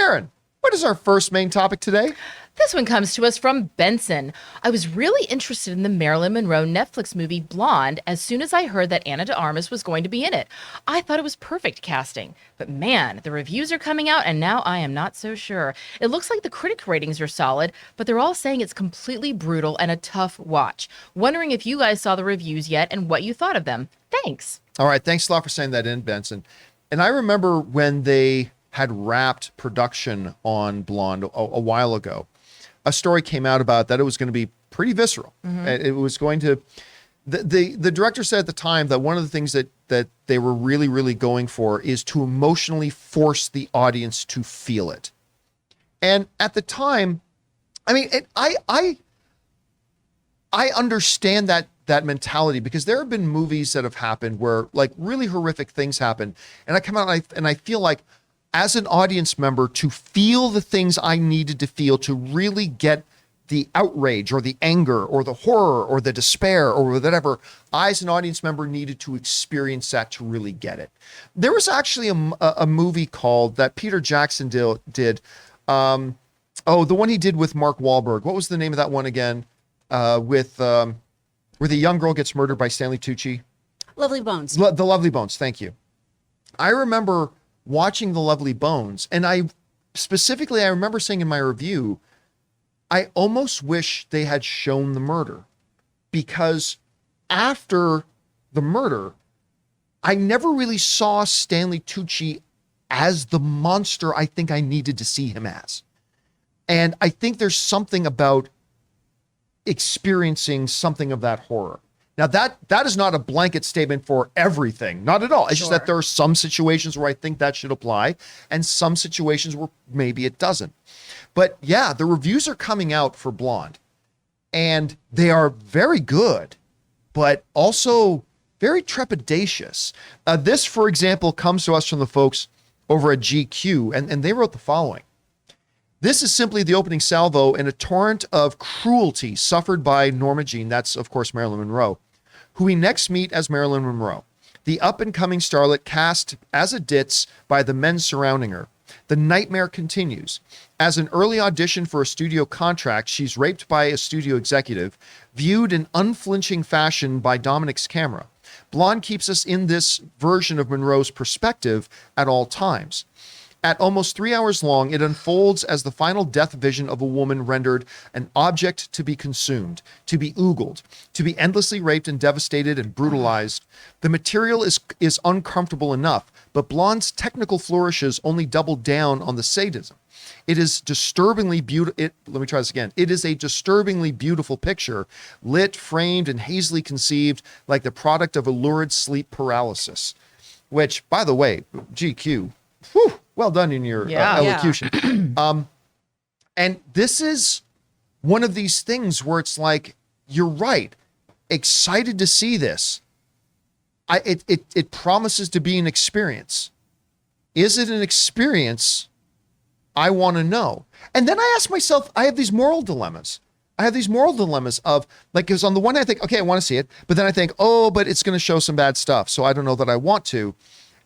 Erin, what is our first main topic today? This one comes to us from Benson. I was really interested in the Marilyn Monroe Netflix movie Blonde as soon as I heard that Ana de Armas was going to be in it. I thought it was perfect casting. But man, the reviews are coming out and now I am not so sure. It looks like the critic ratings are solid, but they're all saying it's completely brutal and a tough watch. Wondering if you guys saw the reviews yet and what you thought of them. Thanks. All right, thanks a lot for saying that in, Benson. And I remember when they had wrapped production on Blonde a while ago, a story came out about that it was going to be pretty visceral. It was going to, the director said at the time that one of the things that they were really, really going for is to emotionally force the audience to feel it. And at the time, I mean, I understand that mentality, because there have been movies that have happened where like really horrific things happen. And I come out and I feel like, as an audience member, to feel the things I needed to feel to really get the outrage or the anger or the horror or the despair or whatever, I as an audience member needed to experience that to really get it. There was actually a movie called that Peter Jackson did. The one he did with Mark Wahlberg. What was the name of that one again? Where the young girl gets murdered by Stanley Tucci. Lovely Bones. The Lovely Bones. Thank you. I remember watching The Lovely Bones, and I remember saying in my review, I almost wish they had shown the murder, because after the murder, I never really saw Stanley Tucci as the monster I think I needed to see him as. And I think there's something about experiencing something of that horror. Now, that is not a blanket statement for everything. Not at all. It's just that there are some situations where I think that should apply and some situations where maybe it doesn't. But yeah, the reviews are coming out for Blonde, and they are very good, but also very trepidatious. This, for example, comes to us from the folks over at GQ, and they wrote the following. This is simply the opening salvo in a torrent of cruelty suffered by Norma Jean, that's of course Marilyn Monroe, who we next meet as Marilyn Monroe, the up-and-coming starlet cast as a ditz by the men surrounding her. The nightmare continues. As an early audition for a studio contract, she's raped by a studio executive, viewed in unflinching fashion by Dominic's camera. Blonde keeps us in this version of Monroe's perspective at all times. At almost 3 hours long, it unfolds as the final death vision of a woman rendered an object to be consumed, to be oogled, to be endlessly raped and devastated and brutalized. The material is uncomfortable enough, but Blonde's technical flourishes only double down on the sadism. It is disturbingly beautiful. Let me try this again. It is a disturbingly beautiful picture, lit, framed, and hazily conceived, like the product of a lurid sleep paralysis. Which, by the way, GQ, whew, well done in your elocution. And this is one of these things where it's like, you're right. Excited to see this. It promises to be an experience. Is it an experience? I want to know. And then I ask myself, I have these moral dilemmas. Of, like, because on the one hand I think, okay, I want to see it. But then I think, oh, but it's going to show some bad stuff. So I don't know that I want to.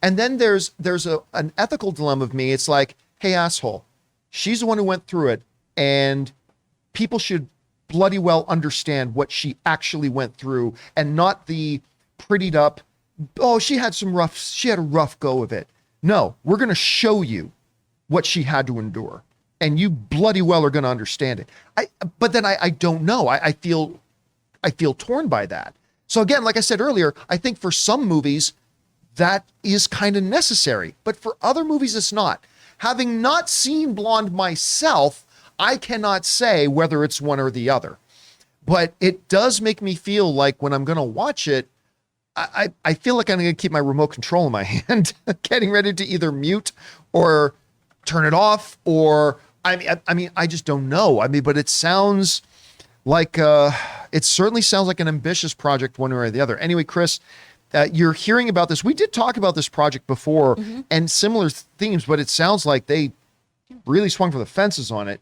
And then there's an ethical dilemma of me. It's like, hey, asshole, she's the one who went through it, and people should bloody well understand what she actually went through, and not the prettied up, oh, she had a rough go of it. No, we're going to show you what she had to endure, and you bloody well are going to understand it. But then I don't know. I feel torn by that. So again, like I said earlier, I think for some movies, that is kind of necessary, but for other movies, it's not. Having not seen Blonde myself, I cannot say whether it's one or the other, but it does make me feel like when I'm going to watch it, I feel like I'm going to keep my remote control in my hand, getting ready to either mute or turn it off, or I mean, I just don't know. I mean, but it sounds like, it certainly sounds like an ambitious project one way or the other. Anyway, Chris, you're hearing about this. We did talk about this project before and similar themes, but it sounds like they really swung for the fences on it.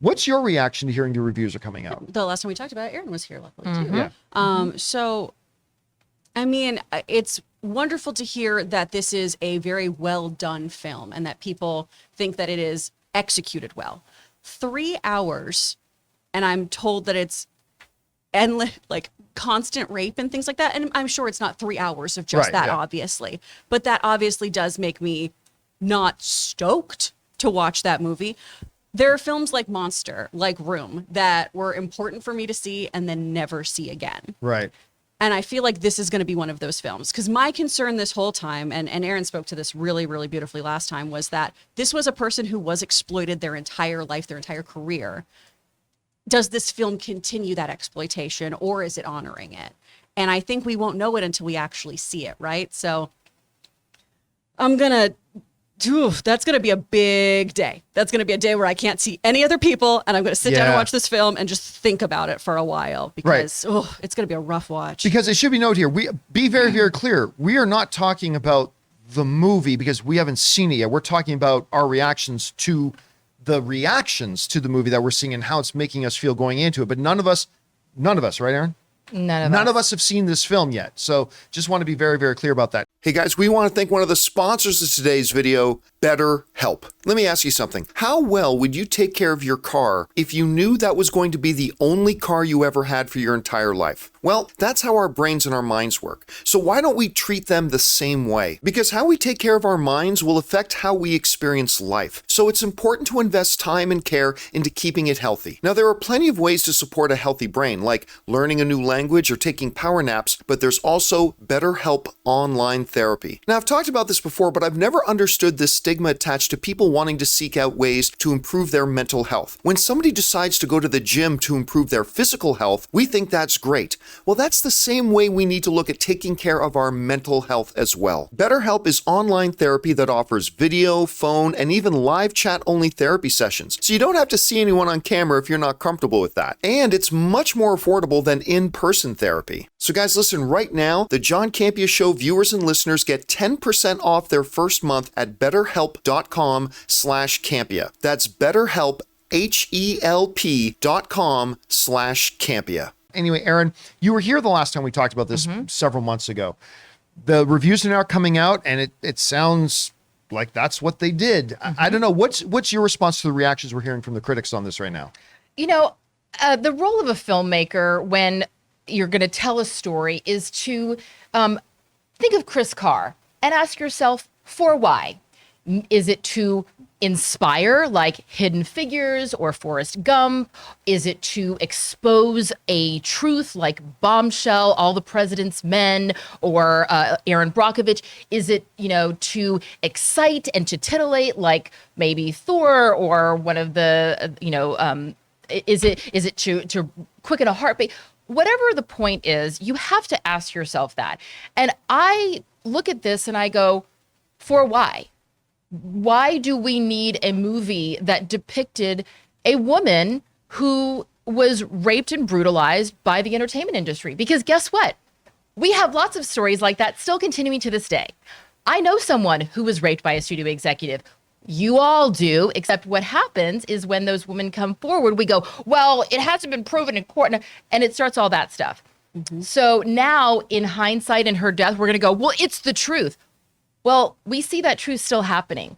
What's your reaction to hearing the reviews are coming out? The last time we talked about it, Erin was here, luckily, too. Yeah. So, I mean, it's wonderful to hear that this is a very well done film and that people think that it is executed well. 3 hours, and I'm told that it's endless, like constant rape and things like that. And I'm sure it's not 3 hours of just that, obviously. But that obviously does make me not stoked to watch that movie. There are films like Monster, like Room, that were important for me to see and then never see again. Right. And I feel like this is going to be one of those films. Because my concern this whole time, and Aaron spoke to this really, really beautifully last time, was that this was a person who was exploited their entire life, their entire career. Does this film continue that exploitation, or is it honoring it? And I think we won't know it until we actually see it, right? So that's going to be a big day. That's going to be a day where I can't see any other people, and I'm going to sit down and watch this film and just think about it for a while, because it's going to be a rough watch. Because it should be noted here, we be very, very clear. We are not talking about the movie because we haven't seen it yet. We're talking about our reactions to the movie that we're seeing and how it's making us feel going into it. But none of us, right, Aaron? None of us have seen this film yet. So just want to be very, very clear about that. Hey guys, we want to thank one of the sponsors of today's video, BetterHelp. Let me ask you something. How well would you take care of your car if you knew that was going to be the only car you ever had for your entire life? Well, that's how our brains and our minds work. So why don't we treat them the same way? Because how we take care of our minds will affect how we experience life. So it's important to invest time and care into keeping it healthy. Now, there are plenty of ways to support a healthy brain, like learning a new language or taking power naps, but there's also BetterHelp online therapy. Now, I've talked about this before, but I've never understood this stigma attached to people wanting to seek out ways to improve their mental health. When somebody decides to go to the gym to improve their physical health, we think that's great. Well, that's the same way we need to look at taking care of our mental health as well. BetterHelp is online therapy that offers video, phone, and even live chat-only therapy sessions. So you don't have to see anyone on camera if you're not comfortable with that. And it's much more affordable than in-person therapy. So guys, listen, right now, the John Campea Show viewers and listeners get 10% off their first month at betterhelp.com/Campea. That's BetterHelp, HELP.com/Campea. Anyway, Aaron, you were here the last time we talked about this several months ago. The reviews are now coming out, and it sounds like that's what they did. I don't know. What's your response to the reactions we're hearing from the critics on this right now? You know, the role of a filmmaker when you're going to tell a story is to think of Chris Carr and ask yourself, for why? Is it to inspire, like Hidden Figures or Forrest Gump? Is it to expose a truth like Bombshell, All the President's Men, or Aaron Brockovich? Is it, to excite and to titillate, like maybe Thor or one of the, is it to quicken a heartbeat? Whatever the point is, you have to ask yourself that. And I look at this and I go, for why? Why do we need a movie that depicted a woman who was raped and brutalized by the entertainment industry? Because guess what? We have lots of stories like that still continuing to this day. I know someone who was raped by a studio executive. You all do, except what happens is when those women come forward, we go, well, it hasn't been proven in court, and it starts all that stuff. So now, in hindsight, in her death, we're going to go, well, it's the truth. Well, we see that truth still happening.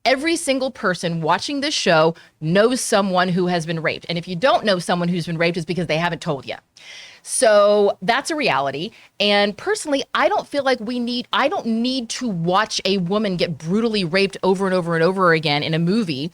Every single person watching this show knows someone who has been raped. And if you don't know someone who's been raped, it's because they haven't told you. So that's a reality. And personally, I don't feel like I don't need to watch a woman get brutally raped over and over and over again in a movie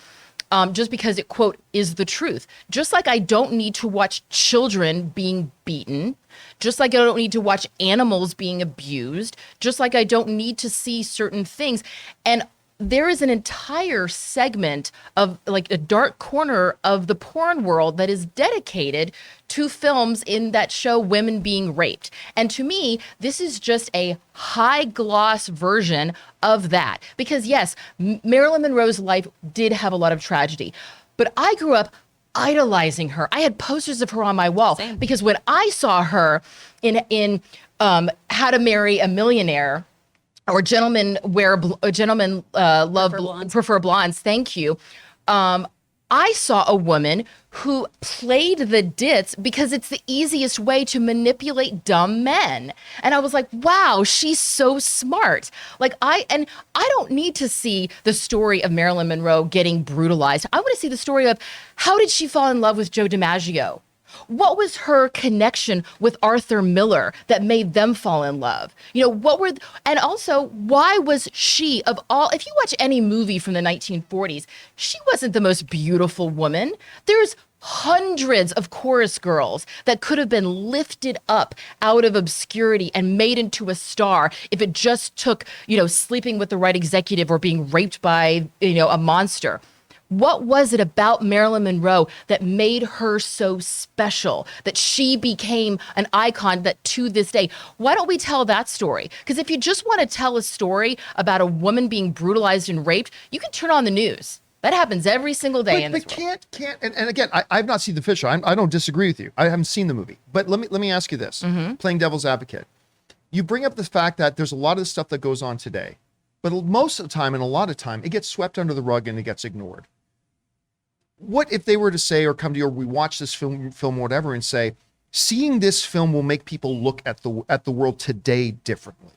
just because it, quote, is the truth. Just like I don't need to watch children being beaten, just like I don't need to watch animals being abused, just like I don't need to see certain things. And there is an entire segment of like a dark corner of the porn world that is dedicated to films in that show women being raped. And to me, this is just a high gloss version of that. Because yes, Marilyn Monroe's life did have a lot of tragedy, but I grew up idolizing her. I had posters of her on my wall. Same. Because when I saw her in How to Marry a Millionaire, or Gentlemen Prefer Blondes. Thank you. I saw a woman who played the ditz because it's the easiest way to manipulate dumb men. And I was like, wow, she's so smart. Like I don't need to see the story of Marilyn Monroe getting brutalized. I want to see the story of how did she fall in love with Joe DiMaggio? What was her connection with Arthur Miller that made them fall in love? You know, and also, why was she, of all, if you watch any movie from the 1940s, she wasn't the most beautiful woman. There's hundreds of chorus girls that could have been lifted up out of obscurity and made into a star if it just took, sleeping with the right executive or being raped by, a monster. What was it about Marilyn Monroe that made her so special, that she became an icon that to this day, why don't we tell that story? Because if you just want to tell a story about a woman being brutalized and raped, you can turn on the news. That happens every single day in this world. Can't. And again, I've not seen the Fisher. I don't disagree with you. I haven't seen the movie. But let me ask you this, playing devil's advocate. You bring up the fact that there's a lot of stuff that goes on today, but most of the time and a lot of time, it gets swept under the rug and it gets ignored. What if they were to say, or come to you, or we watch this film, or whatever, and say, seeing this film will make people look at the world today differently.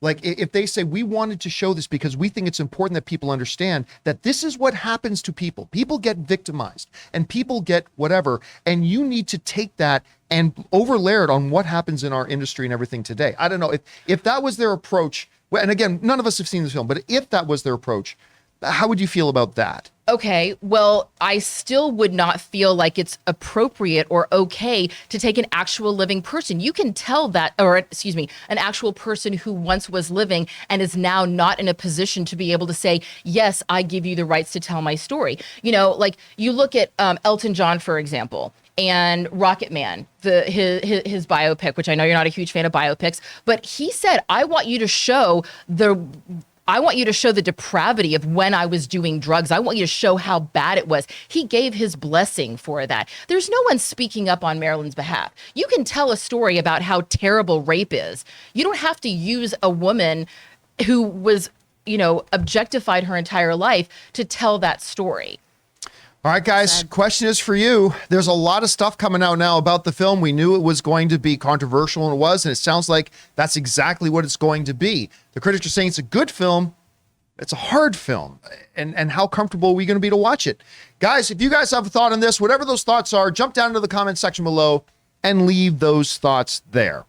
Like if they say, we wanted to show this because we think it's important that people understand that this is what happens to people. People get victimized and people get whatever. And you need to take that and overlay it on what happens in our industry and everything today. I don't know if that was their approach. And again, none of us have seen this film, but if that was their approach, how would you feel about that? Okay, well, I still would not feel like it's appropriate or okay to take an actual living person. You can tell that, an actual person who once was living and is now not in a position to be able to say, yes, I give you the rights to tell my story. Like you look at Elton John, for example, and Rocket Man, his biopic, which I know you're not a huge fan of biopics, but he said, I want you to show the depravity of when I was doing drugs. I want you to show how bad it was. He gave his blessing for that. There's no one speaking up on Marilyn's behalf. You can tell a story about how terrible rape is. You don't have to use a woman who was, objectified her entire life to tell that story. All right, guys, question is for you. There's a lot of stuff coming out now about the film. We knew it was going to be controversial, and it was, and it sounds like that's exactly what it's going to be. The critics are saying it's a good film. It's a hard film. And how comfortable are we going to be to watch it? Guys, if you guys have a thought on this, whatever those thoughts are, jump down into the comment section below and leave those thoughts there.